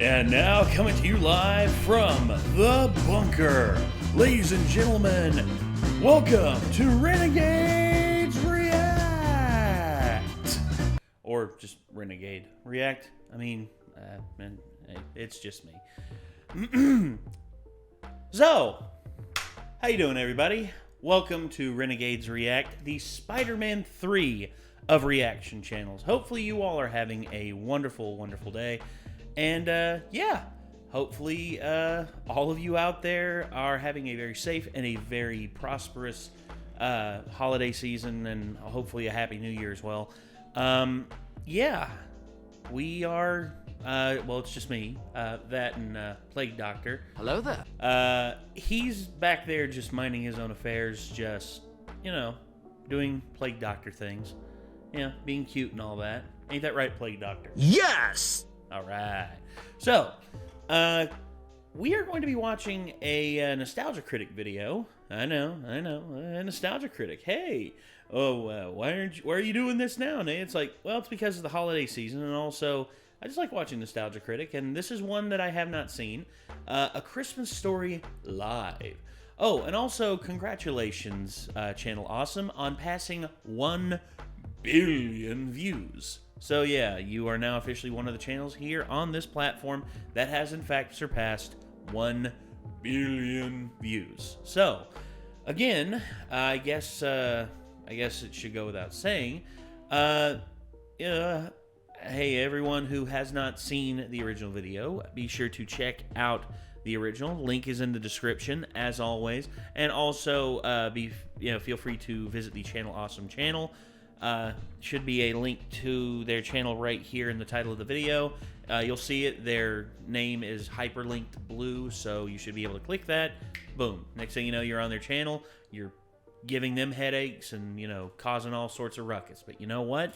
And now coming to you live from the bunker, ladies and gentlemen, welcome to Renegades React, or just Renegade React. I mean, it's just me. So, how you doing, everybody? Welcome to Renegades React, the Spider-Man 3 of reaction channels. Hopefully, you all are having a wonderful, wonderful day. And, yeah, hopefully all of you out there are having a very safe and a very prosperous holiday season, and hopefully a happy new year as well. Yeah, we are, well, it's just me, that and Plague Doctor. Hello there. He's back there just minding his own affairs, just, you know, doing Plague Doctor things. Yeah, being cute and all that. Ain't that right, Plague Doctor? Yes! All right. So, we are going to be watching a Nostalgia Critic video. I know, a Nostalgia Critic. Hey, why are you doing this now, Nate? It's like, well, it's because of the holiday season, and also, I just like watching Nostalgia Critic, and this is one that I have not seen. A Christmas Story Live. Oh, and also, congratulations, Channel Awesome, on passing 1 billion views. So yeah, you are now officially one of the channels here on this platform that has in fact surpassed 1 billion views. So, again, I guess it should go without saying, hey everyone who has not seen the original video, be sure to check out the original. Link is in the description as always, and also feel free to visit the Channel Awesome channel. Should be a link to their channel right here in the title of the video. You'll see it. Their name is hyperlinked blue, so you should be able to click that. Boom. Next thing you know, you're on their channel. You're giving them headaches and, you know, causing all sorts of ruckus. But you know what?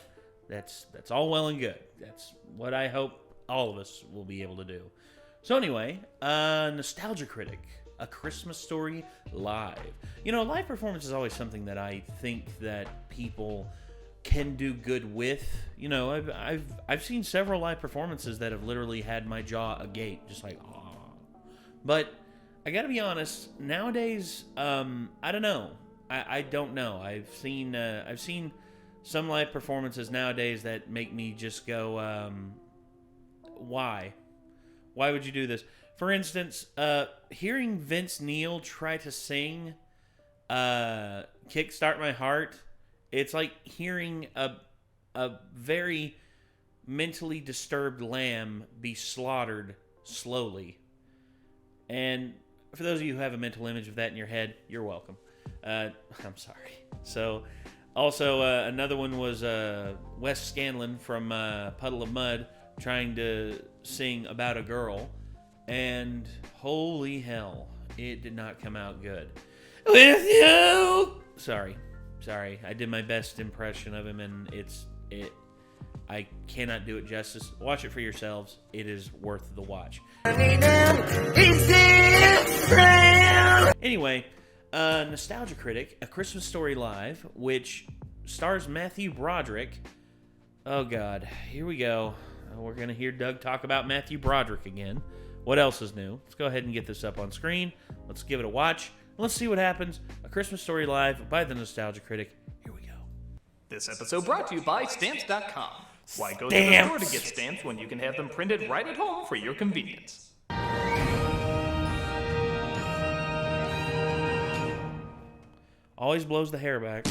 That's all well and good. That's what I hope all of us will be able to do. So anyway, Nostalgia Critic, A Christmas Story Live. You know, live performance is always something that I think that people can do good with. You know, I've seen several live performances that have literally had my jaw agape, just like, oh. But I gotta be honest, nowadays, I don't know. I don't know. I've seen some live performances nowadays that make me just go, why? Why would you do this? For instance, hearing Vince Neil try to sing Kickstart My Heart, it's like hearing a very mentally disturbed lamb be slaughtered slowly. And for those of you who have a mental image of that in your head, you're welcome. I'm sorry. So, also, another one was Wes Scanlon from Puddle of Mud trying to sing About a Girl. And holy hell, it did not come out good. With you! Sorry, I did my best impression of him, and I cannot do it justice. Watch it for yourselves. It is worth the watch. Anyway, Nostalgia Critic, A Christmas Story Live, which stars Matthew Broderick. Oh God, here we go. We're gonna hear Doug talk about Matthew Broderick again. What else is new? Let's go ahead and get this up on screen. Let's give it a watch. Let's see what happens. A Christmas Story Live by the Nostalgia Critic. Here we go. This episode brought to you by Stamps.com. Why go to the store to get stamps when you can have them printed right at home for your convenience? Always blows the hair back.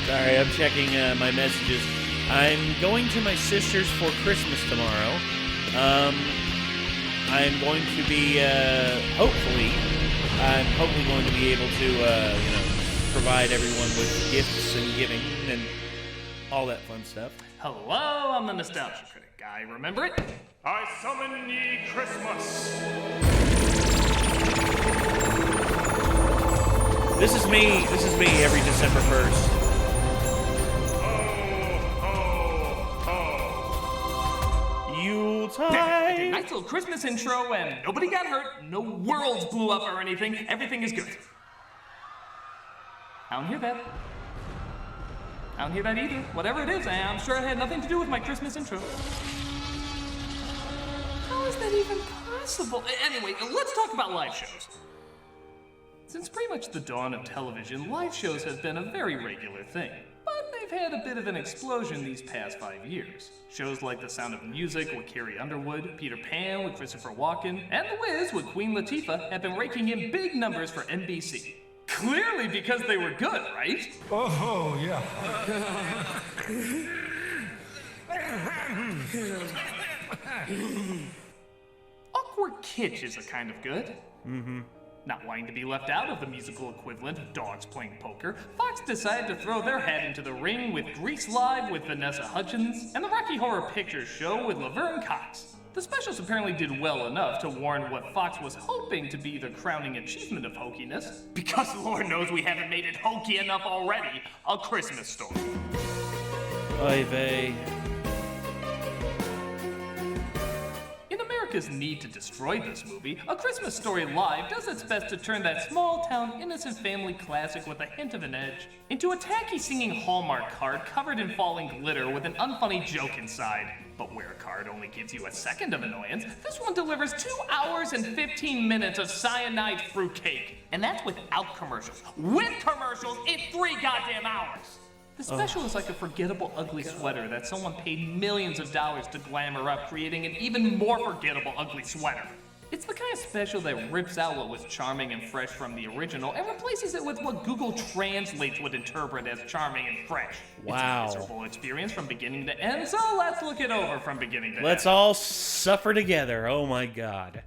Sorry, I'm checking my messages. I'm going to my sister's for Christmas tomorrow. I'm going to be, hopefully going to be able to, provide everyone with gifts and giving and all that fun stuff. Hello, I'm the Nostalgia Critic. I remember it. I summon ye Christmas. This is me every December 1st. Ho, ho, ho. Yule whole I did a time. nice little Christmas intro and nobody got hurt, no worlds blew up or anything, everything is good. I don't hear that. I don't hear that either. Whatever it is, I'm sure it had nothing to do with my Christmas intro. How is that even possible? Anyway, let's talk about live shows. Since pretty much the dawn of television, live shows have been a very regular thing. But they've had a bit of an explosion these past 5 years. Shows like The Sound of Music with Carrie Underwood, Peter Pan with Christopher Walken, and The Wiz with Queen Latifah have been raking in big numbers for NBC. Clearly because they were good, right? Oh, yeah. Awkward kitsch is a kind of good. Not wanting to be left out of the musical equivalent of dogs playing poker, Fox decided to throw their hat into the ring with Grease Live with Vanessa Hudgens and the Rocky Horror Picture Show with Laverne Cox. The specials apparently did well enough to warrant what Fox was hoping to be the crowning achievement of hokiness. Because Lord knows we haven't made it hokey enough already, A Christmas Story. Oy vey. In America's need to destroy this movie, A Christmas Story Live does its best to turn that small-town, innocent family classic with a hint of an edge into a tacky singing Hallmark card covered in falling glitter with an unfunny joke inside. But where a card only gives you a second of annoyance, this one delivers 2 hours and 15 minutes of cyanide fruitcake. And that's without commercials. With commercials, it's 3 goddamn hours! The special is like a forgettable ugly sweater that someone paid millions of dollars to glamour up, creating an even more forgettable ugly sweater. It's the kind of special that rips out what was charming and fresh from the original and replaces it with what Google Translates would interpret as charming and fresh. Wow. It's a miserable experience from beginning to end, so let's look it over from beginning to end. Let's all suffer together. Oh my god.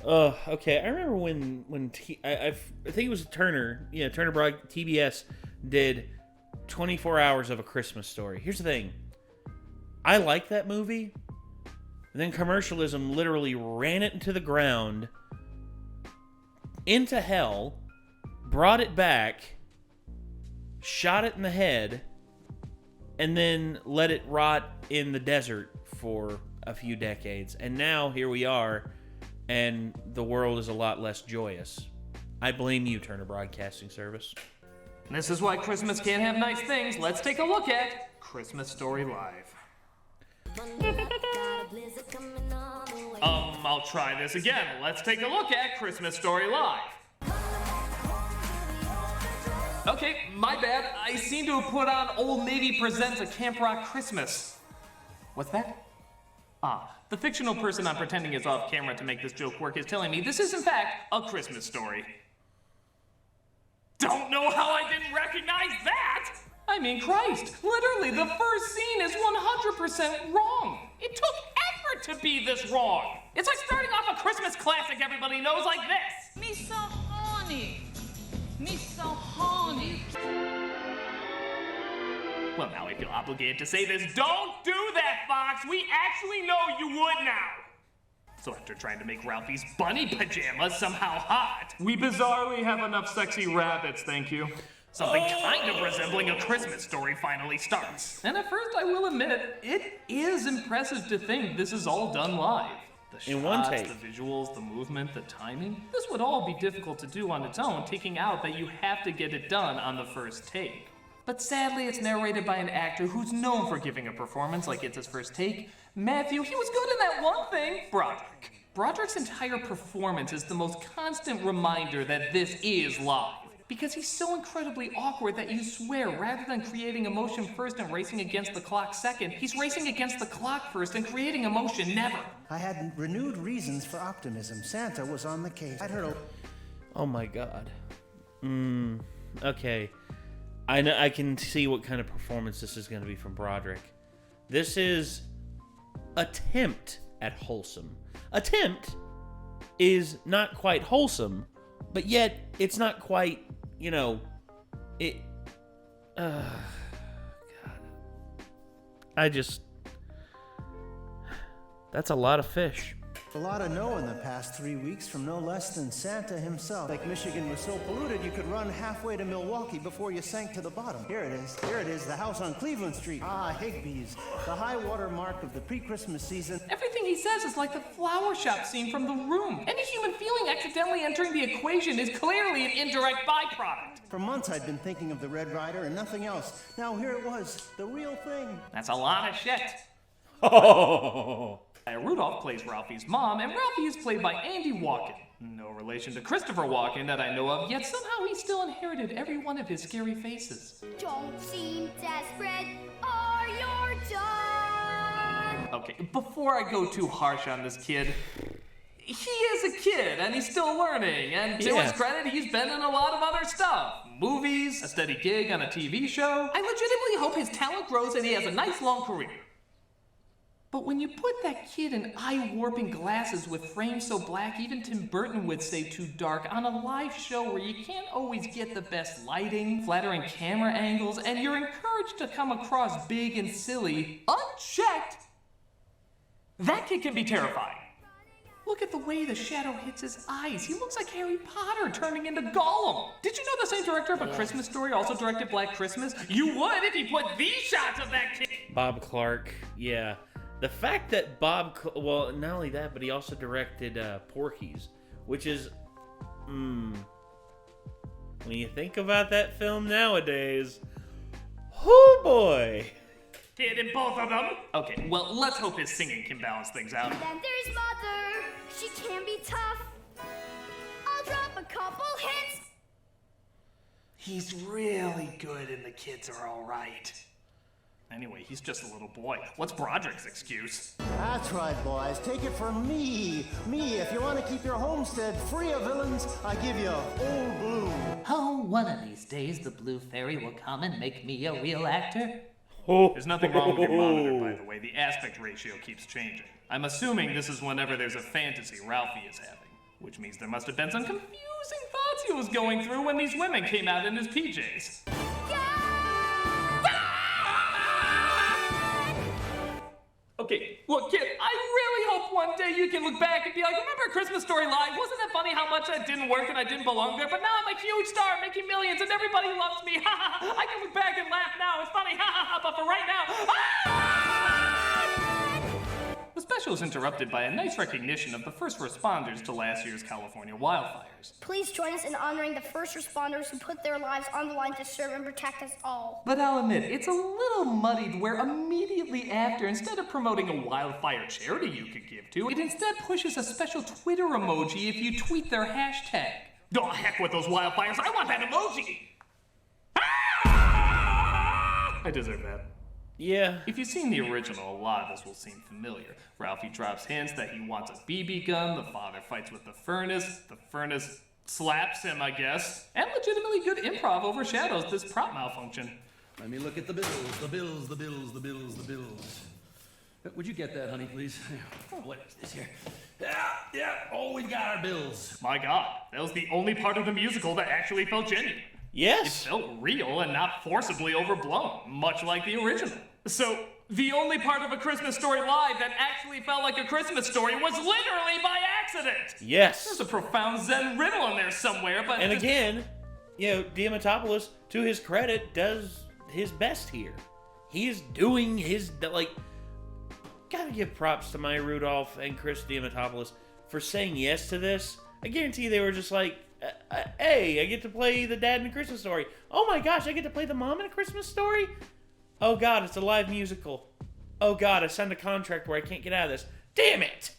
Okay. I remember when I think it was Turner. Yeah, Turner Broad TBS did 24 hours of A Christmas Story. Here's the thing. I like that movie. And then commercialism literally ran it into the ground, into hell, brought it back, shot it in the head, and then let it rot in the desert for a few decades. And now here we are, and the world is a lot less joyous. I blame you, Turner Broadcasting Service. This is why Christmas can't have nice things. Let's take a look at Christmas Story Live. I'll try this again. Let's take a look at Christmas Story Live. Okay, my bad. I seem to have put on Old Navy Presents a Camp Rock Christmas. What's that? The fictional person I'm pretending is off camera to make this joke work is telling me this is in fact a Christmas story. Don't know how I didn't recognize that! I mean, Christ, literally the first scene is 100% wrong. It took effort to be this wrong. It's like starting off a Christmas classic everybody knows like this. Me so horny. Me so horny. Well, now I feel obligated to say this. Don't do that, Fox! We actually know you would now! So after trying to make Ralphie's bunny pajamas somehow hot, we bizarrely have enough sexy rabbits, thank you. Something kind of resembling A Christmas Story finally starts. And at first, I will admit, it is impressive to think this is all done live. The shots, In one take. the visuals, the movement, the timing. This would all be difficult to do on its own, taking out that you have to get it done on the first take. But sadly, it's narrated by an actor who's known for giving a performance like it's his first take. Matthew, he was good in that one thing, Broderick. Broderick's entire performance is the most constant reminder that this is live. Because he's so incredibly awkward that you swear rather than creating emotion first and racing against the clock second, he's racing against the clock first and creating emotion never. I had renewed reasons for optimism. Santa was on the case. I'd heard Oh my god. Okay. I know, I can see what kind of performance this is going to be from Broderick. This is attempt at wholesome. Attempt is not quite wholesome, but yet it's not quite, you know, it. God. That's a lot of fish. A lot of no in the past 3 weeks from no less than Santa himself. Lake Michigan was so polluted you could run halfway to Milwaukee before you sank to the bottom. Here it is, the house on Cleveland Street. Ah, Higbee's, the high water mark of the pre-Christmas season. Everything he says is like the flower shop scene from The Room. Any human feeling accidentally entering the equation is clearly an indirect byproduct. For months I'd been thinking of the Red Rider and nothing else. Now here it was, the real thing. That's a lot of shit. Oh. Rudolph plays Ralphie's mom, and Ralphie is played by Andy Walken. No relation to Christopher Walken that I know of, yet somehow he still inherited every one of his scary faces. Don't seem desperate, or you're done. Okay, before I go too harsh on this kid, he is a kid, and he's still learning, and to his credit, he's been in a lot of other stuff. Movies, a steady gig on a TV show. I legitimately hope his talent grows and he has a nice long career. But when you put that kid in eye-warping glasses with frames so black even Tim Burton would say too dark on a live show where you can't always get the best lighting, flattering camera angles, and you're encouraged to come across big and silly, unchecked, that kid can be terrifying. Look at the way the shadow hits his eyes. He looks like Harry Potter turning into Gollum. Did you know the same director of A Christmas Story also directed Black Christmas? You would if he put these shots of that kid. Bob Clark, yeah. The fact that well, not only that, but he also directed Porky's, which is, when you think about that film nowadays, oh boy. Kid in both of them. Okay, well, let's hope his singing can balance things out. Then there's Mother, she can be tough. I'll drop a couple hints. He's really good and the kids are all right. Anyway, he's just a little boy. What's Broderick's excuse? That's right, boys. Take it from me. If you want to keep your homestead free of villains, I give you Old Blue. Oh, one of these days the Blue Fairy will come and make me a real actor. There's nothing wrong with your monitor, by the way. The aspect ratio keeps changing. I'm assuming this is whenever there's a fantasy Ralphie is having. Which means there must have been some confusing thoughts he was going through when these women came out in his PJs. Okay, look, kid, I really hope one day you can look back and be like, remember Christmas Story Live? Wasn't it funny how much that didn't work and I didn't belong there? But now I'm a huge star making millions and everybody loves me. Ha ha ha! I can look back and laugh now. It's funny. Ha ha ha! But for right now, The special is interrupted by a nice recognition of the first responders to last year's California wildfires. Please join us in honoring the first responders who put their lives on the line to serve and protect us all. But I'll admit, it's a little muddied where immediately after, instead of promoting a wildfire charity you could give to, it instead pushes a special Twitter emoji if you tweet their hashtag. Oh, heck with those wildfires, I want that emoji! Ah! I deserve that. Yeah. If you've seen the original, a lot of this will seem familiar. Ralphie drops hints that he wants a BB gun, the father fights with the furnace slaps him, I guess, and legitimately good improv overshadows this prop malfunction. Let me look at the bills. Would you get that, honey, please? What is this here? Yeah. Oh, we've got our bills. My God, that was the only part of the musical that actually felt genuine. Yes. It felt real and not forcibly overblown, much like the original. So, the only part of A Christmas Story Live that actually felt like a Christmas story was literally by accident! Yes. There's a profound Zen riddle in there somewhere, but... And again, Diamatopoulos, to his credit, does his best here. He's doing his, gotta give props to Maya Rudolph and Chris Diamatopoulos for saying yes to this. I guarantee they were just like, hey, I get to play the dad in A Christmas Story. Oh my gosh, I get to play the mom in A Christmas Story? Oh God, it's a live musical. Oh God, I signed a contract where I can't get out of this. Damn it!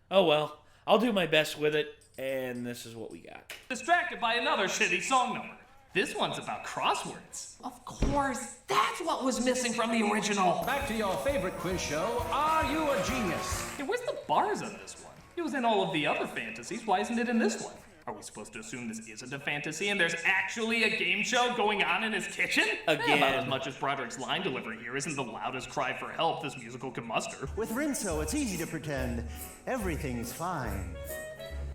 Oh well, I'll do my best with it, and this is what we got. Distracted by another shitty song number. This one's about crosswords. Of course, that's what was missing from the original. Back to your favorite quiz show, Are You a Genius? Hey, where's the bars on this one? It was in all of the other fantasies, why isn't it in this one? Are we supposed to assume this isn't a fantasy and there's actually a game show going on in his kitchen? Again. About as much as Broderick's line delivery here isn't the loudest cry for help this musical can muster. With Rinso, it's easy to pretend everything's fine.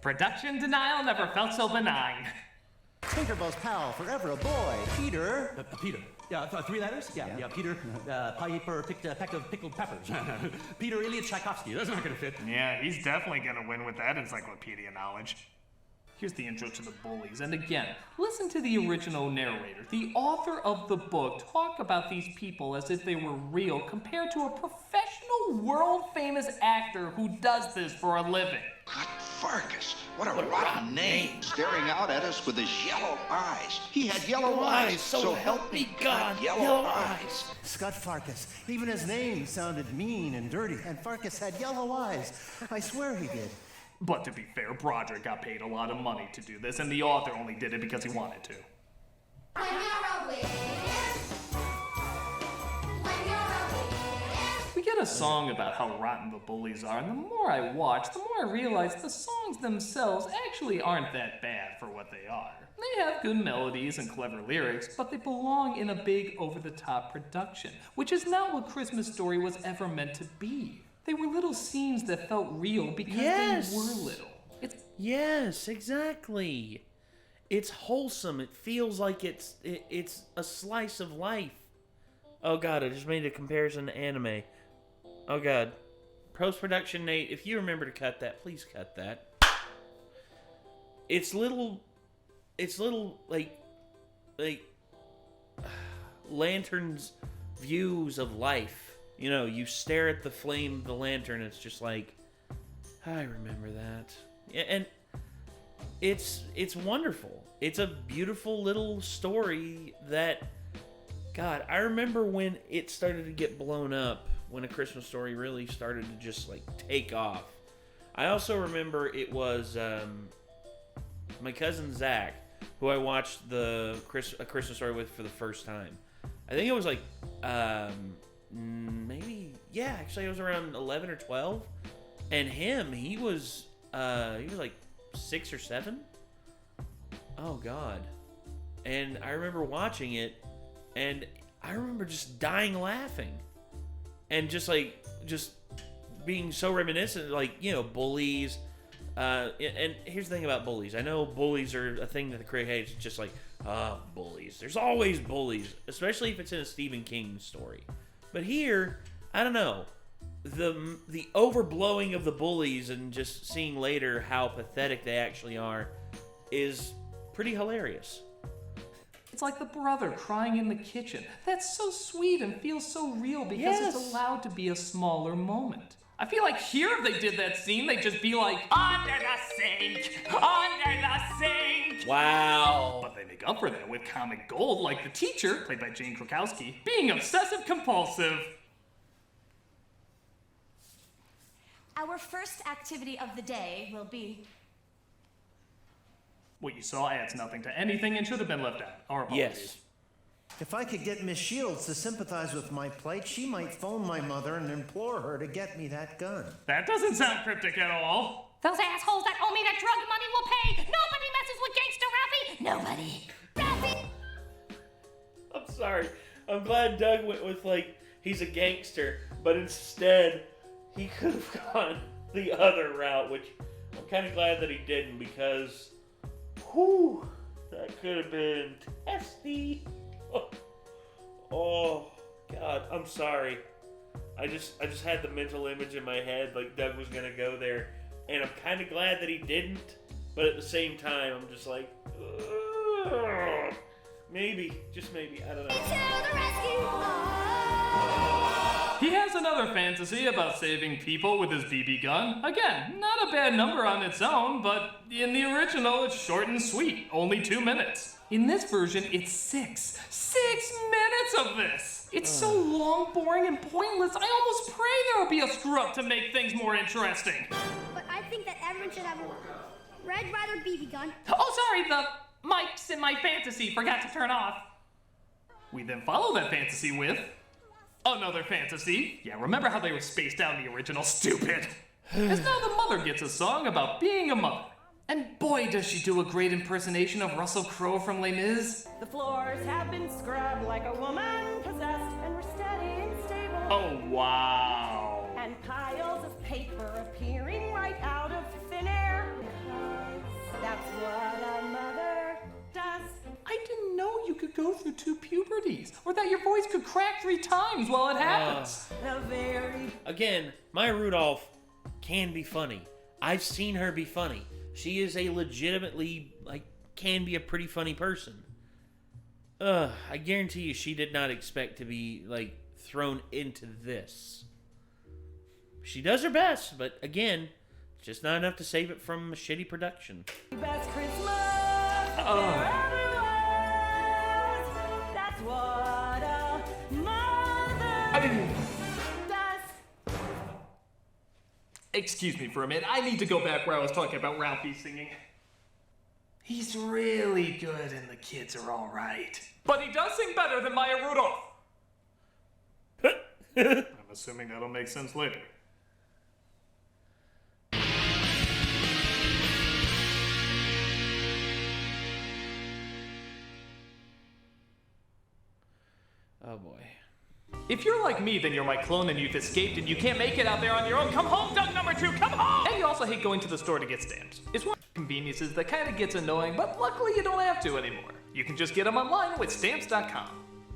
Production denial never felt so benign. Tinkerbell's pal, forever a boy, Peter. Peter. Yeah, 3 letters? Yeah, Peter, Piper picked a peck of pickled peppers. Peter Ilyich Tchaikovsky. That's not gonna fit. Yeah, he's definitely gonna win with that encyclopedia knowledge. Here's the intro to the bullies, and again, listen to the original narrator. The author of the book talk about these people as if they were real compared to a professional, world-famous actor who does this for a living. Conor Fergus, what a rotten name, staring out at us with his yellow eyes. He had yellow eyes, so help me God, yellow eyes. Scott Farkas. Even his name sounded mean and dirty, and Farkas had yellow eyes. I swear he did. But to be fair, Broderick got paid a lot of money to do this, and the author only did it because he wanted to. We get a song about how rotten the bullies are, and the more I watch, the more I realize the songs themselves actually aren't that bad for what they are. They have good melodies and clever lyrics, but they belong in a big, over-the-top production, which is not what Christmas Story was ever meant to be. They were little scenes that felt real because they were little. Yes, exactly. It's wholesome. It feels like it's a slice of life. Oh god, I just made a comparison to anime. Oh god. Post-production Nate, if you remember to cut that, please cut that. It's little like lanterns views of life. You know, you stare at the flame of the lantern, it's just like, I remember that. And it's wonderful. It's a beautiful little story that, God, I remember when it started to get blown up, when A Christmas Story really started to just, like, take off. I also remember it was my cousin Zach, who I watched A Christmas Story with for the first time. I think it was, like, actually I was around 11 or 12, and he was like 6 or 7. Oh god. And I remember watching it, and I remember just dying laughing, and just being so reminiscent, like, you know, bullies. And here's the thing about bullies. I know bullies are a thing that the critic hates. It's just like, bullies. There's always bullies, especially if it's in a Stephen King story. But here, I don't know, the overblowing of the bullies and just seeing later how pathetic they actually are is pretty hilarious. It's like the brother crying in the kitchen. That's so sweet and feels so real because it's allowed to be a smaller moment. I feel like here if they did that scene, they'd just be like, under the sink, under the sink. Wow. But they make up for that with comic gold, like the teacher, played by Jane Krakowski, being obsessive-compulsive. Our first activity of the day will be... What you saw adds nothing to anything and should have been left out. Our apologies. Yes. If I could get Miss Shields to sympathize with my plight, she might phone my mother and implore her to get me that gun. That doesn't sound cryptic at all. Those assholes that owe me that drug money will pay. Nobody messes with gangster Rappy. Rappy! I'm sorry. I'm glad Doug went with, like, he's a gangster, but instead he could have gone the other route, which I'm kind of glad that he didn't, because, whew, that could have been testy. Oh, God, I'm sorry. I just had the mental image in my head like Doug was gonna go there, and I'm kind of glad that he didn't, but at the same time, I'm just like, ugh. Maybe, just maybe, I don't know. To the rescue! He has another fantasy about saving people with his BB gun. Again, not a bad number on its own, but in the original, it's short and sweet, only 2 minutes. In this version, it's 6. 6 minutes of this! It's so long, boring, and pointless, I almost pray there will be a screw-up to make things more interesting. But I think that everyone should have a red Ryder BB gun. Oh, sorry, the mics in my fantasy forgot to turn off. We then follow that fantasy with another fantasy. Yeah, remember how they were spaced out in the original? Stupid. As now the mother gets a song about being a mother. And boy, does she do a great impersonation of Russell Crowe from Les Mis. The floors have been scrubbed like a woman possessed, and we're steady and stable. Oh, wow. And piles of paper appearing right out of thin air. Because that's what a mother does. go through 2 puberties, or that your voice could crack 3 times while it happens. Again, Maya Rudolph can be funny. I've seen her be funny. She is a legitimately, can be a pretty funny person. I guarantee you she did not expect to be, thrown into this. She does her best, but again, just not enough to save it from a shitty production. Best Christmas there ever was. That's what a mother does. Excuse me for a minute. I need to go back where I was talking about Ralphie singing. He's really good and the kids are all right. But he does sing better than Maya Rudolph. I'm assuming that'll make sense later. Oh boy. If you're like me, then you're my clone and you've escaped and you can't make it out there on your own. Come home, Doug number 2, come home! And you also hate going to the store to get stamps. It's one of the conveniences that kind of gets annoying, but luckily you don't have to anymore. You can just get them online with Stamps.com.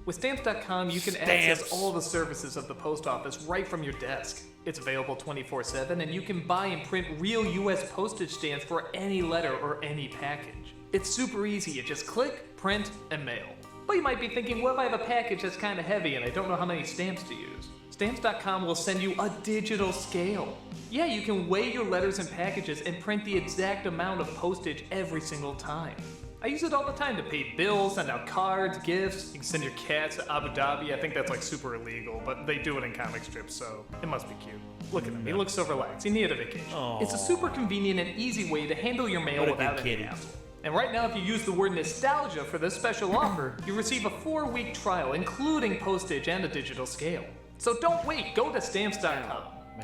With Stamps.com, you can access all the services of the post office right from your desk. It's available 24/7, and you can buy and print real US postage stamps for any letter or any package. It's super easy. You just click, print, and mail. But you might be thinking, what if I have a package that's kind of heavy and I don't know how many stamps to use? Stamps.com will send you a digital scale. Yeah, you can weigh your letters and packages and print the exact amount of postage every single time. I use it all the time to pay bills, send out cards, gifts. You can send your cats to Abu Dhabi. I think that's super illegal, but they do it in comic strips, so it must be cute. Look at him, he looks so relaxed. He needed a vacation. Aww. It's a super convenient and easy way to handle your mail without any hassle. And right now, if you use the word nostalgia for this special offer, you receive a 4-week trial, including postage and a digital scale. So don't wait, go to Stamps.com.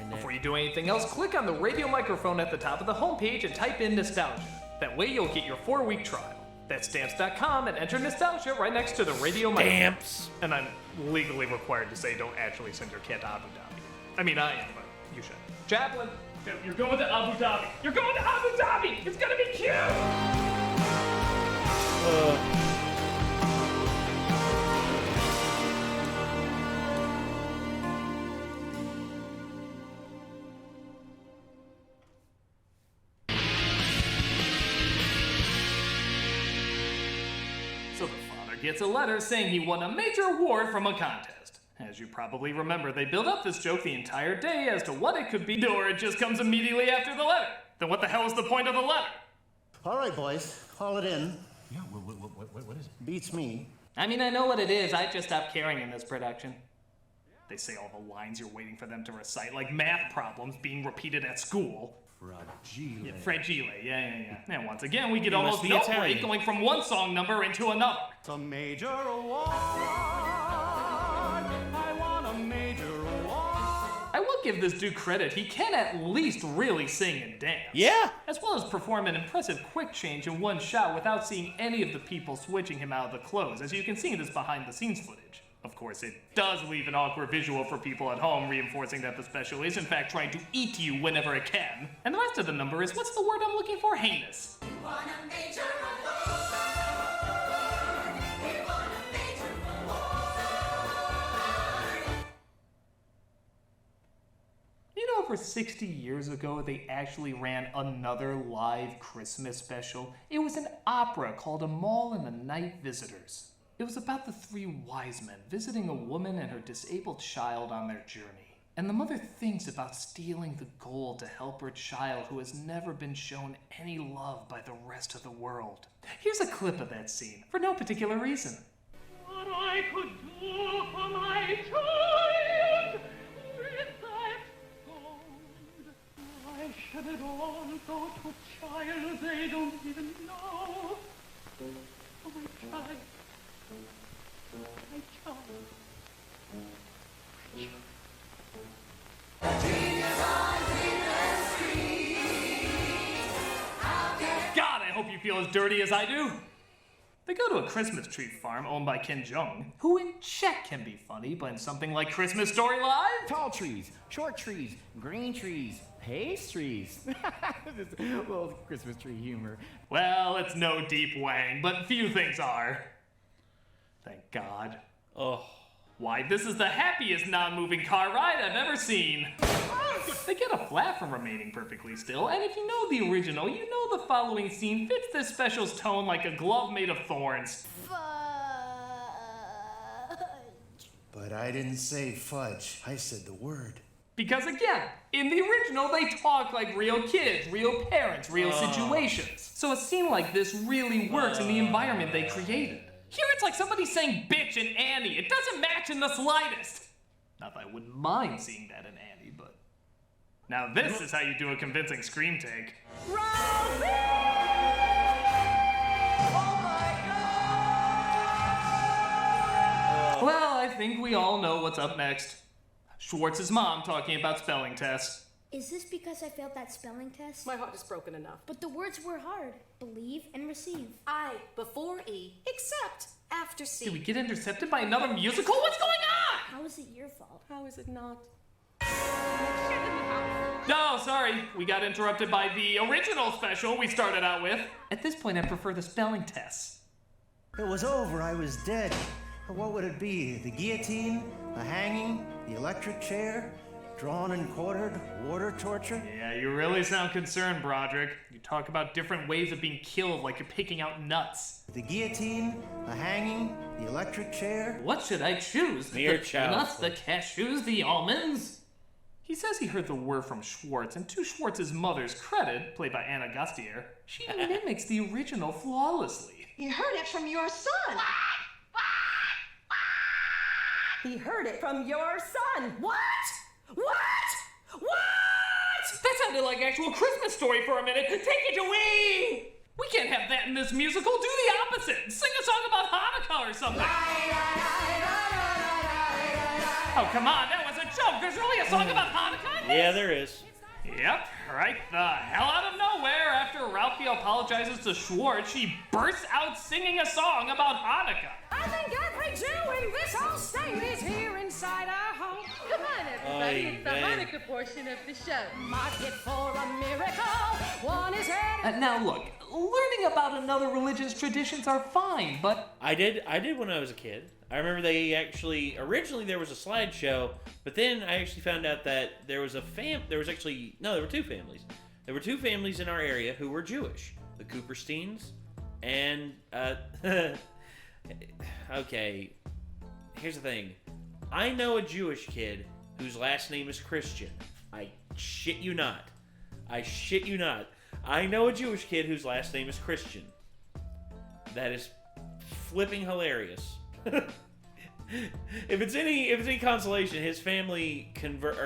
Before you do anything else, click on the radio microphone at the top of the homepage and type in nostalgia. That way you'll get your 4-week trial. That's Stamps.com and enter nostalgia right next to the radio microphone. Stamps! And I'm legally required to say don't actually send your cat to Abu Dhabi. I mean, I am, but you should. Chaplain, you're going to Abu Dhabi. You're going to Abu Dhabi! It's gonna be cute! So the father gets a letter saying he won a major award from a contest. As you probably remember, they build up this joke the entire day as to what it could be, or it just comes immediately after the letter. Then what the hell is the point of the letter? All right, boys, call it in. Yeah, what is it? Beats me. I mean, I know what it is. I just stopped caring in this production. They say all the lines you're waiting for them to recite, like math problems being repeated at school. Fragile. Yeah, fragile, yeah. And once again, we get almost no break going from one song number into another. It's a major award. I want a major award. I will give this dude credit. He can at least really sing and dance. Yeah. As well as perform an impressive quick change in one shot without seeing any of the people switching him out of the clothes, as you can see in this behind-the-scenes footage. Of course, it does leave an awkward visual for people at home, reinforcing that the special is in fact trying to eat you whenever it can. And the rest of the number is, what's the word I'm looking for? Heinous. We want a major award. We want a major award. You know, over 60 years ago, they actually ran another live Christmas special. It was an opera called A Mall and the Night Visitors. It was about the 3 wise men visiting a woman and her disabled child on their journey. And the mother thinks about stealing the gold to help her child who has never been shown any love by the rest of the world. Here's a clip of that scene, for no particular reason. What I could do for my child with that gold. Why should it all go to a child they don't even know? Oh, my child. My child. God, I hope you feel as dirty as I do. They go to a Christmas tree farm owned by Kim Jong, who in check can be funny, but in something like Christmas Story Live? Tall trees, short trees, green trees, pastries. This little Christmas tree humor. Well, it's no deep Wang, but few things are. Thank God. Oh. Why, this is the happiest non-moving car ride I've ever seen. They get a flat from remaining perfectly still, and if you know the original, you know the following scene fits this special's tone like a glove made of thorns. But I didn't say fudge. I said the word. Because again, in the original, they talk like real kids, real parents, real situations. So a scene like this really works in the environment they created. Here it's like somebody saying bitch in Annie. It doesn't match in the slightest. Not that I wouldn't mind seeing that in Annie, but... Now this is how you do a convincing scream take. Well, I think we all know what's up next. Schwartz's mom talking about spelling tests. Is this because I failed that spelling test? My heart is broken enough. But the words were hard. Believe and receive. I before E, except after C. Did we get intercepted by another musical? What's going on? How is it your fault? How is it not? No, sorry. We got interrupted by the original special we started out with. At this point, I prefer the spelling tests. It was over. I was dead. What would it be? The guillotine? The hanging? The electric chair? Drawn and quartered? Water torture? Yeah, you really sound concerned, Broderick. You talk about different ways of being killed like you're picking out nuts. The guillotine? The hanging? The electric chair? What should I choose? Mere The nuts, the cashews, the almonds? He says he heard the word from Schwartz, and to Schwartz's mother's credit, played by Anna Gastier, she mimics the original flawlessly. You heard it from your son. He heard it from your son. What? What? That sounded like actual Christmas Story for a minute. Take it away! We can't have that in this musical. Do the opposite. Sing a song about Hanukkah or something. Oh, come on. That was a joke. There's really a song about Hanukkah in this? Yeah, there is. Yep, right the hell out of nowhere. After Ralphie apologizes to Schwartz, she bursts out singing a song about Hanukkah. I think every Jew in this whole state is here inside our home. Come on, everybody. It's the Hanukkah portion of the show. Market for a miracle. One is ready. Now look, learning about another religion's traditions are fine, but... I did when I was a kid. I remember they actually, originally there was a slideshow, but then I actually found out that there were two families. There were two families in our area who were Jewish. The Coopersteins and, okay, here's the thing. I know a Jewish kid whose last name is Christian. I shit you not. I know a Jewish kid whose last name is Christian. That is flipping hilarious. If it's any consolation, his family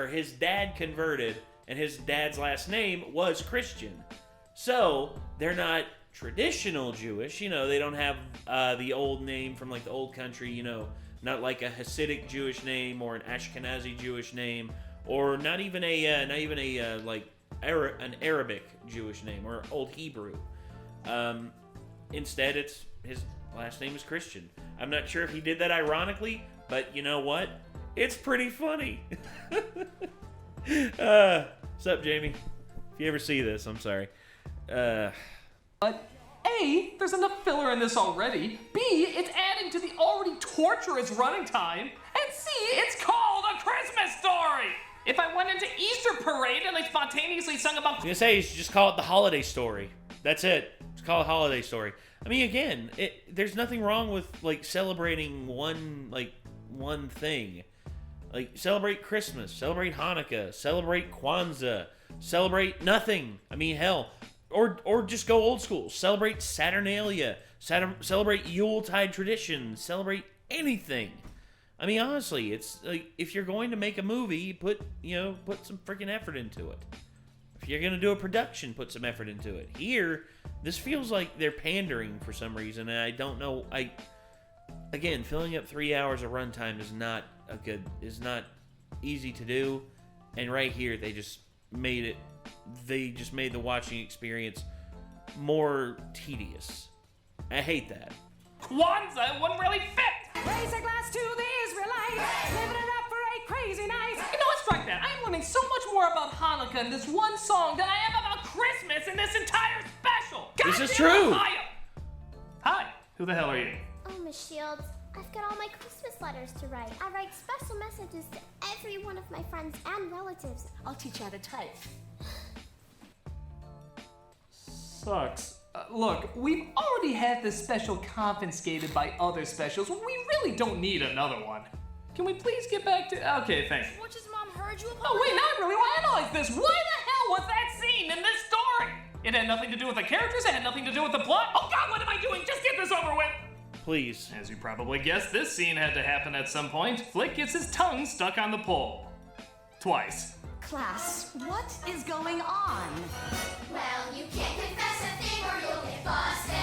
his dad converted, and his dad's last name was Christian. So they're not traditional Jewish. You know, they don't have the old name from like the old country. You know, not like a Hasidic Jewish name or an Ashkenazi Jewish name, or not even a like an Arabic Jewish name or Old Hebrew. Instead, it's his last name is Christian. I'm not sure if he did that ironically, but you know what? It's pretty funny. What's up, Jamie? If you ever see this, I'm sorry. But A, there's enough filler in this already. B, it's adding to the already torturous running time. And C, it's called A Christmas Story. If I went into Easter Parade and they spontaneously sung about... I was gonna say, just call it The Holiday Story. That's it. Just call it Holiday Story. I mean, again, there's nothing wrong with like celebrating one thing. Like, celebrate Christmas, celebrate Hanukkah, celebrate Kwanzaa, celebrate nothing. I mean, hell, or just go old school. Celebrate Saturnalia, celebrate Yuletide traditions, celebrate anything. I mean, honestly, it's like if you're going to make a movie, put some freaking effort into it. If you're gonna do a production, put some effort into it. Here, this feels like they're pandering for some reason, and I don't know. Again, filling up 3 hours of runtime is not easy to do, and right here they just made the watching experience more tedious. I hate that. Kwanzaa wouldn't really fit. Raise a glass to the Israelites, living it up for a crazy night. You know what? Strike that. I'm learning so much more about Hanukkah in this one song than I am about Christmas in this entire special. This is true. Hi. Who the hell are you? Oh, Miss Shields, I've got all my Christmas letters to write. I write special messages to every one of my friends and relatives. I'll teach you how to type. Sucks. Look, we've already had this special confiscated by other specials. We really don't need another one. Can we please get back to... Okay, thanks. What has Mom heard you apologize? Oh, wait, now I really want to analyze this. Why the hell was that scene in this story? It had nothing to do with the characters. It had nothing to do with the plot. Oh, God, what am I doing? Just get this over with. Please. As you probably guessed, this scene had to happen at some point. Flick gets his tongue stuck on the pole. Twice. Class, what is going on? Well, you can't confess a thing or you'll get busted.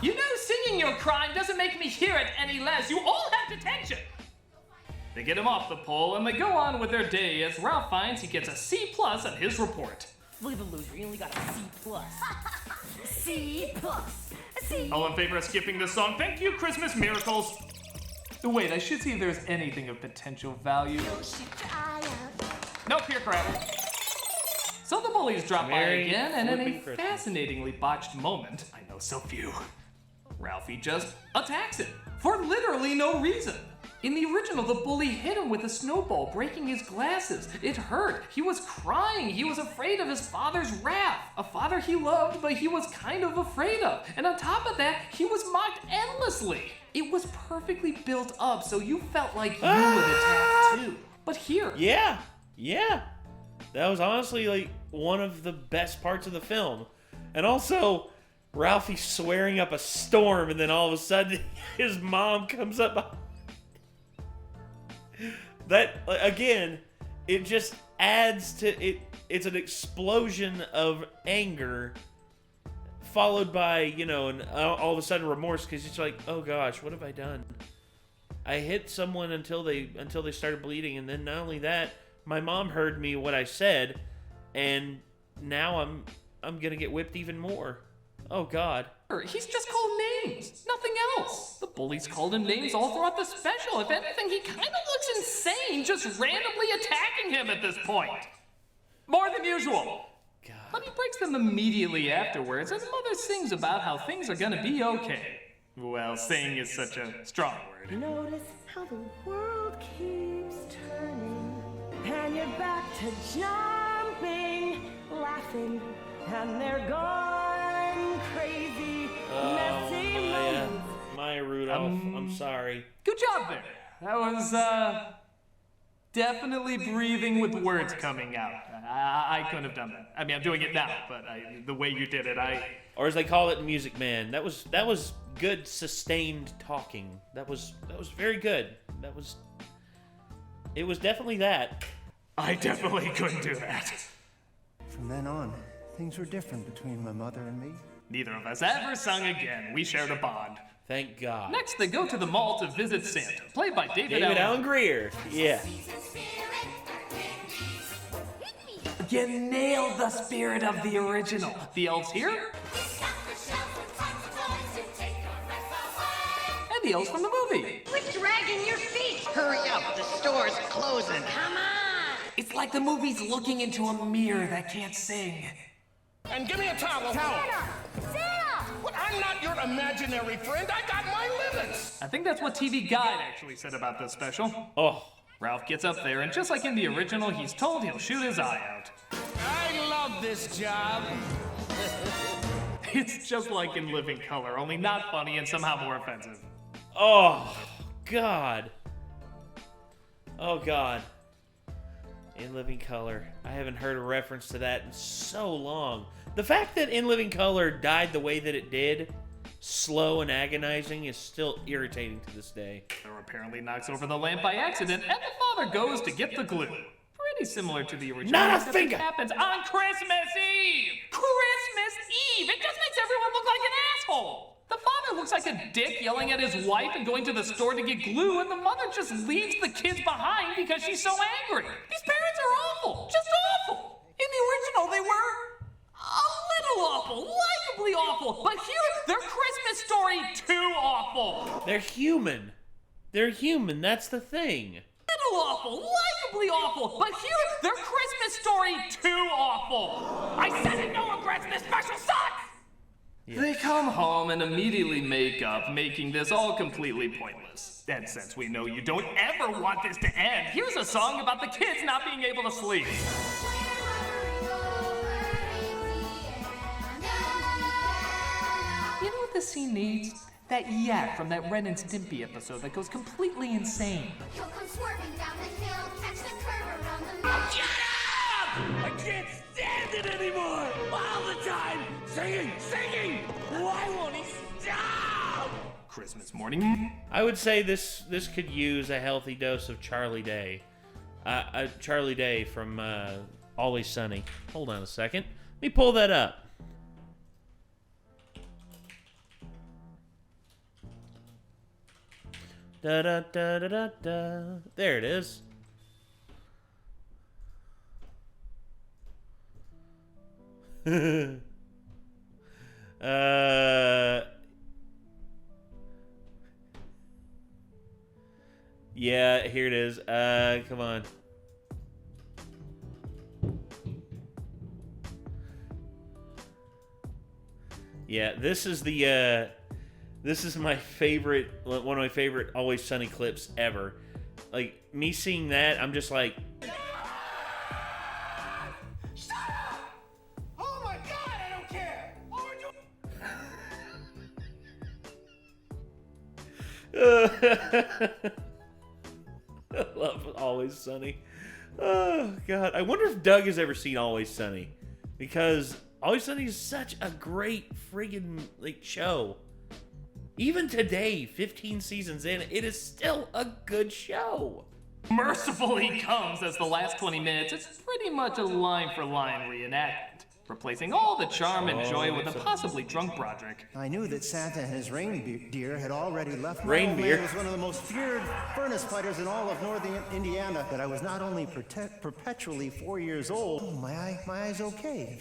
You know, singing your crime doesn't make me hear it any less. You all have detention. They get him off the pole and they go on with their day as Ralph finds he gets a C+ on his report. Look at the loser, he only got a C+. C+. C. All in favor of skipping this song? Thank you, Christmas Miracles. Wait, I should see if there's anything of potential value. Nope, here crap. So the bullies drop by again, and in a fascinatingly botched moment, I know so few, Ralphie just attacks him for literally no reason. In the original, the bully hit him with a snowball, breaking his glasses. It hurt. He was crying. He was afraid of his father's wrath. A father he loved, but he was kind of afraid of. And on top of that, he was mocked endlessly. It was perfectly built up, so you felt like you would attack too. But here... Yeah. That was honestly like one of the best parts of the film. And also, Ralphie swearing up a storm, and then all of a sudden, his mom comes up. That, again, it just adds to it. It's an explosion of anger, followed by, you know, and all of a sudden remorse, because it's like, oh gosh, what have I done? I hit someone until they started bleeding, and then not only that, my mom heard me what I said, and now I'm gonna get whipped even more. Oh God. He's just called names, nothing else. The bullies called him names all throughout the special. If anything, he kind of looks insane just randomly attacking him at this point. More than usual. God. But he breaks them immediately afterwards, and Mother sings about how things are gonna be okay. Well, sing is such a strong word. Notice how the world keeps turning, and you're back to jumping, laughing, and they're gone crazy, messy moments. Maya Rudolph, I'm sorry. Good job there. That was, definitely breathing with words coming out. I couldn't have done that. I mean, I'm doing it now, but the way you did it, Or as they call it in Music Man, that was good sustained talking. That was very good. It was definitely that. I definitely couldn't do that. From then on, things were different between my mother and me. Neither of us ever sung again. We shared a bond. Thank God. Next, they go to the mall to visit Santa, played by David Allen Greer. Yeah. You nailed the spirit of the original. The elves here? And the elves from the movie. Quit dragging your feet! Hurry up, the store's closing. Come on! It's like the movie's looking into a mirror that can't sing. And give me a towel. Santa! Well, I'm not your imaginary friend. I got my limits. I think that's what TV Guide actually said about this special. Oh. Ralph gets up there, and just like in the original, he's told he'll shoot his eye out. I love this job. It's just like in Living Color, only not funny and somehow more offensive. Oh, God. Oh, God. In Living Color. I haven't heard a reference to that in so long. The fact that In Living Color died the way that it did, slow and agonizing, is still irritating to this day. Thor apparently knocks over the lamp by accident, and the father goes to get the glue. Pretty similar to the original. Not a finger! It happens on Christmas Eve! Christmas Eve! It just makes everyone look like an asshole! The father looks like a dick yelling at his wife and going to the store to get glue, and the mother just leaves the kids behind because she's so angry. These parents are awful! Just awful! In the original, they were a little awful, likably awful, but here, their Christmas story too awful! They're human. They're human, that's the thing. Little awful, likably awful, but here, their Christmas story too awful! I said it, no regrets, this special sucks! Yes. They come home and immediately make up, making this all completely pointless. And since we know you don't ever want this to end, here's a song about the kids not being able to sleep. You know what this scene needs? That yak from that Ren and Stimpy episode that goes completely insane. He'll come swerving down the hill, catch the curve around the middle. Shut up! I can't stand it anymore! All the time! Singing! Singing! Why won't he stop? Christmas morning. I would say this could use a healthy dose of Charlie Day. Charlie Day from Always Sunny. Hold on a second. Let me pull that up. Da da da da da da. There it is. Yeah, here it is. Come on. Yeah, this is the this is my favorite, one of my favorite Always Sunny clips ever. Like, me seeing that, I'm just like... Shut up! Oh my god, I don't care! What we're doing... I love Always Sunny. Oh, God. I wonder if Doug has ever seen Always Sunny. Because Always Sunny is such a great friggin' show. Even today, 15 seasons in, it is still a good show. Mercifully comes as the last 20 minutes. It's pretty much a line-for-line reenactment, replacing all the charm and joy with a possibly drunk Broderick. I knew that Santa and his reindeer had already left. Reindeer? He was one of the most feared furnace fighters in all of northern Indiana. That I was not only perpetually 4 years old. Oh, my eye's okay.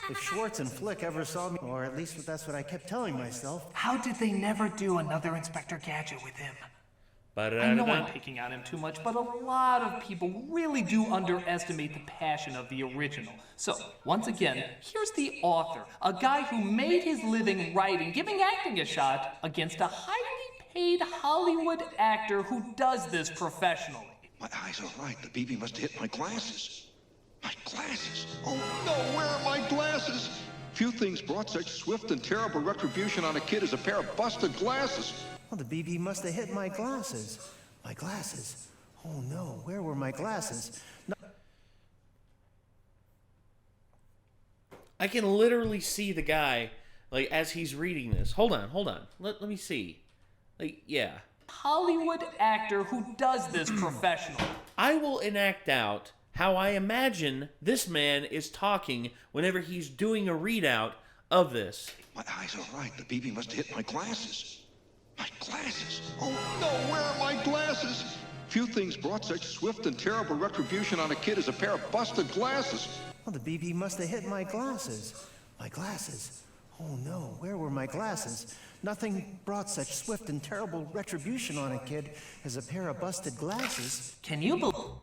If Schwartz and Flick ever saw me, or at least that's what I kept telling myself. How did they never do another Inspector Gadget with him? I know I'm picking on him too much, but a lot of people really do underestimate the passion of the original. So, once again, here's the author, a guy who made his living writing, giving acting a shot, against a highly paid Hollywood actor who does this professionally. My eyes are right. The BB must have hit my glasses. My glasses? Oh no, where are my glasses? Few things brought such swift and terrible retribution on a kid as a pair of busted glasses. Well, the BB must have hit my glasses. My glasses. Oh no, where were my glasses? No. I can literally see the guy, like, as he's reading this. Hold on. Let me see. Like, yeah. Hollywood actor who does this professionally. I will enact out how I imagine this man is talking whenever he's doing a readout of this. My eyes are right. The BB must have hit my glasses. My glasses? Oh no, where are my glasses? Few things brought such swift and terrible retribution on a kid as a pair of busted glasses. Well, the BB must have hit my glasses. My glasses. Oh no, where were my glasses? Nothing brought such swift and terrible retribution on a kid as a pair of busted glasses. Can you believe?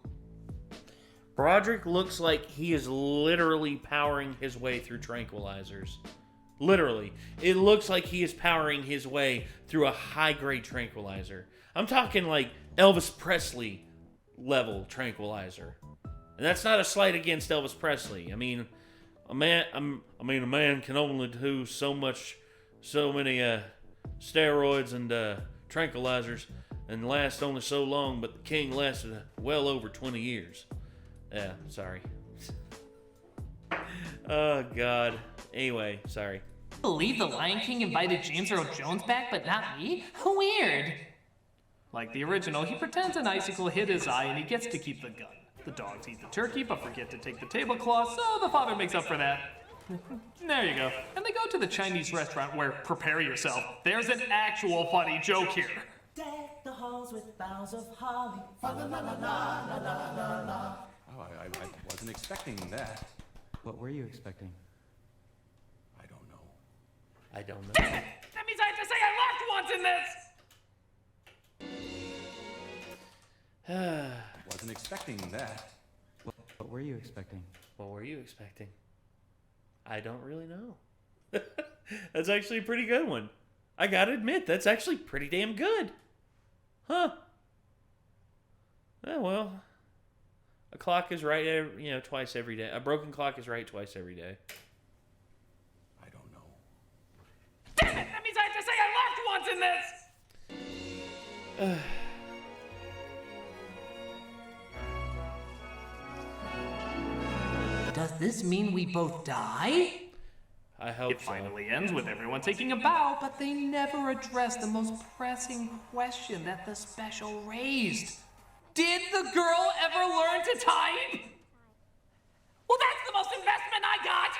Broderick looks like he is literally powering his way through tranquilizers. Literally. It looks like he is powering his way through a high-grade tranquilizer. I'm talking like Elvis Presley level tranquilizer. And that's not a slight against Elvis Presley. I mean, a man can only do so many steroids and tranquilizers and last only so long, but the king lasted well over 20 years. Yeah, sorry. Oh, God. Anyway, sorry. Believe the Lion King invited James Earl Jones back, but not me? Weird. Like the original, he pretends an icicle hit his eye and he gets to keep the gun. The dogs eat the turkey, but forget to take the tablecloth, so the father makes up for that. There you go. And they go to the Chinese restaurant where, prepare yourself, there's an actual funny joke here. Deck the halls with boughs of holly. Fa la la la la la la la. Oh, I wasn't expecting that. What were you expecting? I don't know. Damn it! That means I have to say I laughed once in this! Wasn't expecting that. What were you expecting? What were you expecting? I don't really know. That's actually a pretty good one. I gotta admit, that's actually pretty damn good. Huh. Oh, well. A clock is right, twice every day. A broken clock is right twice every day. I don't know. Damn it! That means I have to say I laughed once in this! Does this mean we both die? I hope it finally ends with everyone taking a bow, but they never address the most pressing question that the special raised. Did the girl ever learn to type? Well, that's the most investment I got!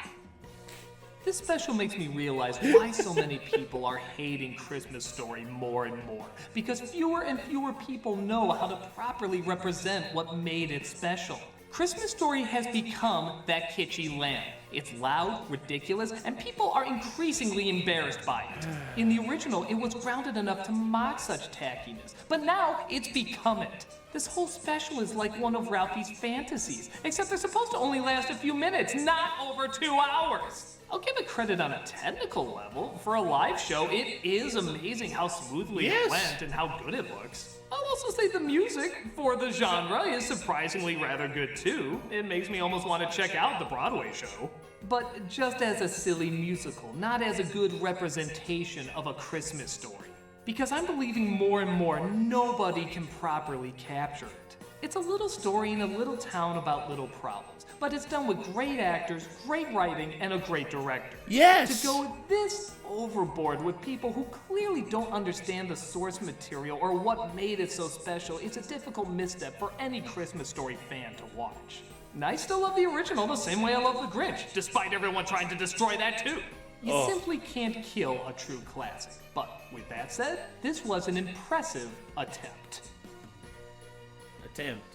This special makes me realize why so many people are hating Christmas Story more and more. Because fewer and fewer people know how to properly represent what made it special. Christmas Story has become that kitschy lamb. It's loud, ridiculous, and people are increasingly embarrassed by it. In the original, it was grounded enough to mock such tackiness, but now it's become it. This whole special is like one of Ralphie's fantasies, except they're supposed to only last a few minutes, not over 2 hours. I'll give it credit on a technical level. For a live show, it is amazing how smoothly it went and how good it looks. I'll also say the music for the genre is surprisingly rather good too. It makes me almost want to check out the Broadway show. But just as a silly musical, not as a good representation of a Christmas story. Because I'm believing more and more nobody can properly capture it. It's a little story in a little town about little problems, but it's done with great actors, great writing, and a great director. Yes! To go this overboard with people who clearly don't understand the source material or what made it so special is a difficult misstep for any Christmas Story fan to watch. And I still love the original the same way I love The Grinch, despite everyone trying to destroy that too. You simply can't kill a true classic. But with that said, this was an impressive attempt.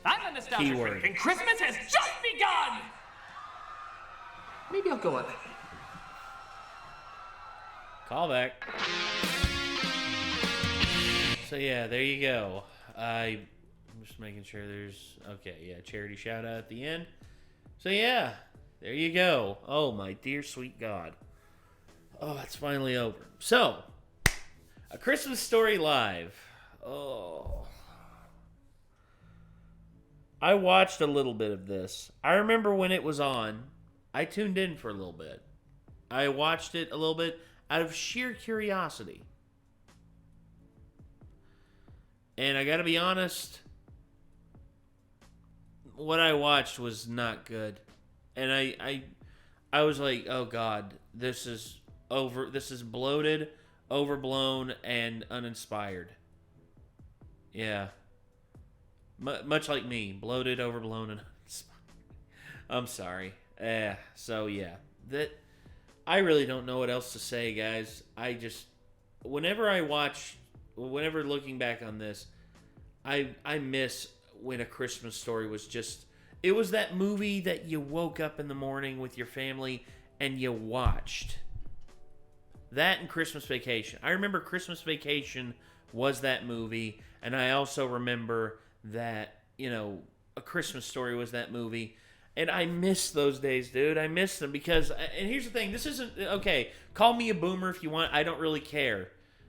I'm a nostalgia critic, and Christmas has just begun! Maybe I'll go ahead. Call back. So yeah, there you go. I'm just making sure there's... Okay, yeah, charity shout out at the end. So yeah, there you go. Oh my dear sweet God. Oh, it's finally over. So, A Christmas Story Live. Oh... I watched a little bit of this. I remember when it was on, I tuned in for a little bit. I watched it a little bit out of sheer curiosity. And I gotta be honest, what I watched was not good. And I was like, oh God, this is bloated, overblown, and uninspired. Yeah. Much like me, bloated, overblown, and I'm sorry. So yeah, I really don't know what else to say, guys. Whenever looking back on this, I miss when A Christmas Story was just, it was that movie that you woke up in the morning with your family and you watched. That and Christmas Vacation. I remember Christmas Vacation was that movie, and I also remember that, A Christmas Story was that movie. And I miss those days, dude. I miss them because, and here's the thing, this isn't, okay, call me a boomer if you want, I don't really care.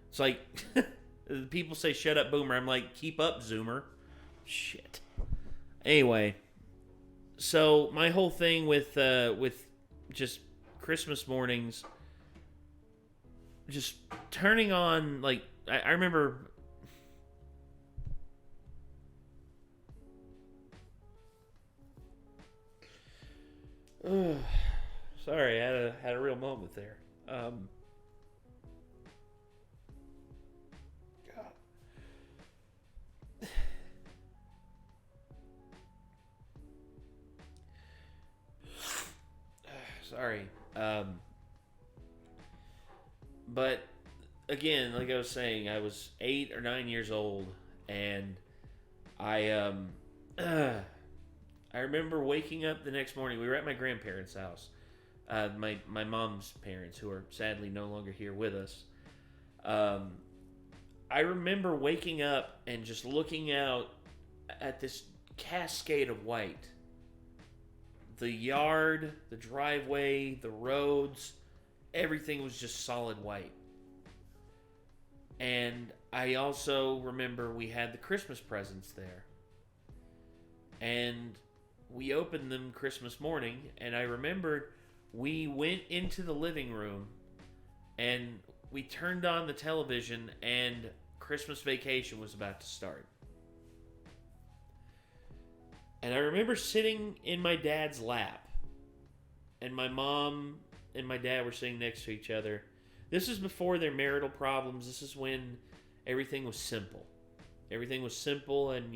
It's like, people say shut up boomer, I'm like, keep up Zoomer. Shit. Anyway, so my whole thing with just Christmas mornings, just turning on, like, I remember... Sorry, I had a real moment there. Sorry. But again, like I was saying, I was 8 or 9 years old, and I remember waking up the next morning. We were at my grandparents' house, my mom's parents, who are sadly no longer here with us. I remember waking up and just looking out at this cascade of white. The yard, the driveway, the roads, everything was just solid white. And I also remember we had the Christmas presents there. And we opened them Christmas morning, and I remembered we went into the living room and we turned on the television and Christmas Vacation was about to start. And I remember sitting in my dad's lap, and my mom and my dad were sitting next to each other. This is before their marital problems. This is when everything was simple. Everything was simple, and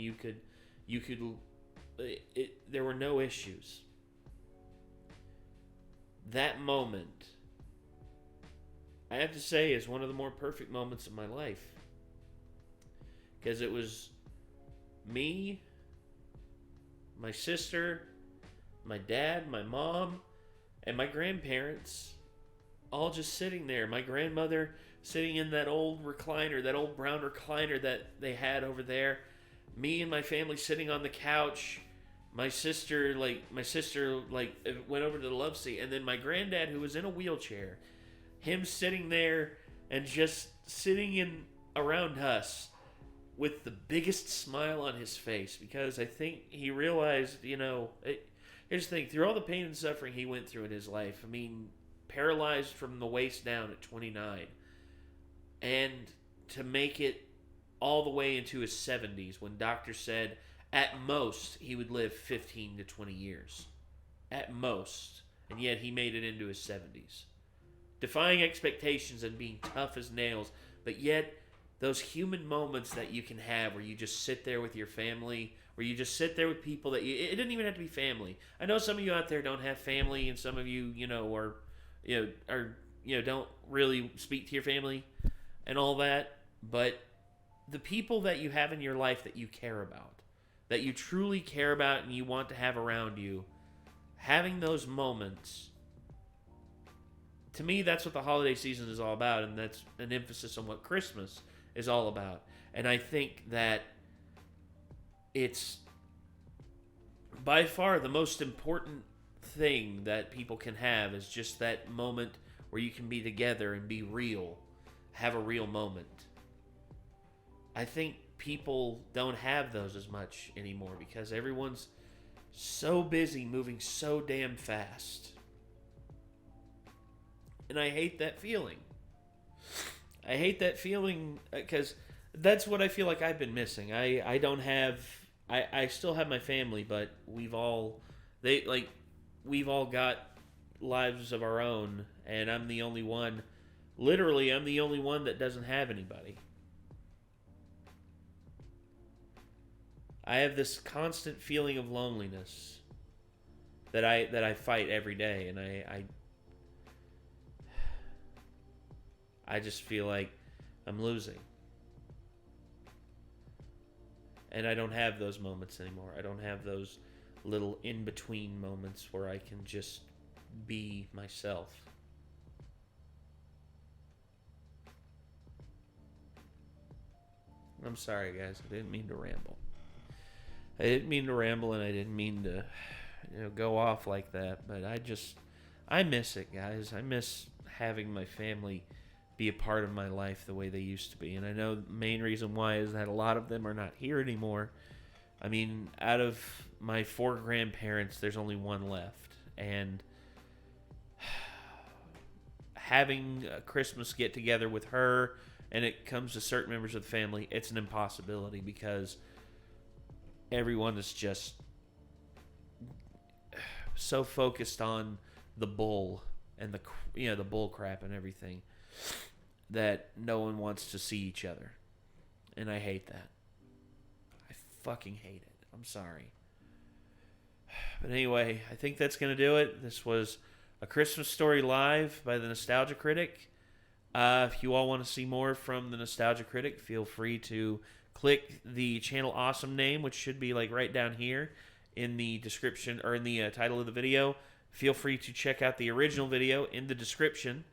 there were no issues. That moment, I have to say, is one of the more perfect moments of my life. Because it was me, my sister, my dad, my mom, and my grandparents all just sitting there. My grandmother sitting in that old recliner, that old brown recliner that they had over there. Me and my family sitting on the couch. My sister went over to the love seat, and then my granddad, who was in a wheelchair, him sitting there and just sitting in around us with the biggest smile on his face, because I think he realized, here's the thing, through all the pain and suffering he went through in his life, I mean, paralyzed from the waist down at 29, and to make it all the way into his 70s when doctors said at most he would live 15 to 20 years. At most. And yet he made it into his 70s. Defying expectations and being tough as nails, but yet those human moments that you can have where you just sit there with your family, where you just sit there with people that it didn't even have to be family. I know some of you out there don't have family, and some of you, don't really speak to your family and all that, but the people that you have in your life that you care about, that you truly care about and you want to have around you, having those moments, to me, that's what the holiday season is all about, and that's an emphasis on what Christmas is all about. And I think that it's by far the most important thing that people can have is just that moment where you can be together and be real, have a real moment. I think people don't have those as much anymore because everyone's so busy moving so damn fast. And I hate that feeling. I hate that feeling because that's what I feel like I've been missing. I don't have... I still have my family, but we've all got lives of our own, and I'm the only one... Literally, I'm the only one that doesn't have anybody. I have this constant feeling of loneliness that I fight every day, and I just feel like I'm losing. And I don't have those moments anymore. I don't have those little in-between moments where I can just be myself. I'm sorry, guys. I didn't mean to ramble. I didn't mean to ramble, and I didn't mean to, go off like that. But I miss it, guys. I miss having my family be a part of my life the way they used to be. And I know the main reason why is that a lot of them are not here anymore. I mean, out of my 4 grandparents, there's only one left. And having a Christmas get-together with her, and it comes to certain members of the family, it's an impossibility because everyone is just so focused on the bull and the bull crap and everything that no one wants to see each other. And I hate that. I fucking hate it. I'm sorry. But anyway, I think that's going to do it. This was A Christmas Story Live by the Nostalgia Critic. If you all want to see more from the Nostalgia Critic, feel free to click the channel awesome name, which should be right down here in the description or in the title of the video. Feel free to check out the original video in the description.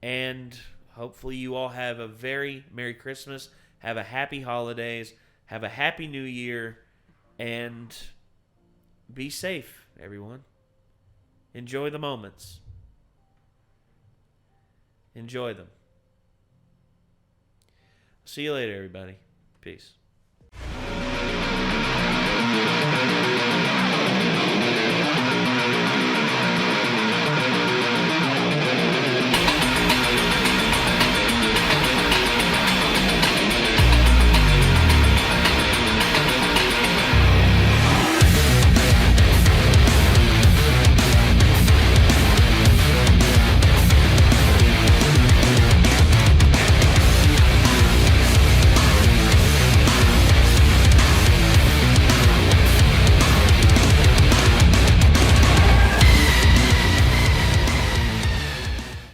And hopefully you all have a very Merry Christmas, have a happy holidays, have a happy New Year, and be safe, everyone. Enjoy the moments. Enjoy them. See you later, everybody. Peace.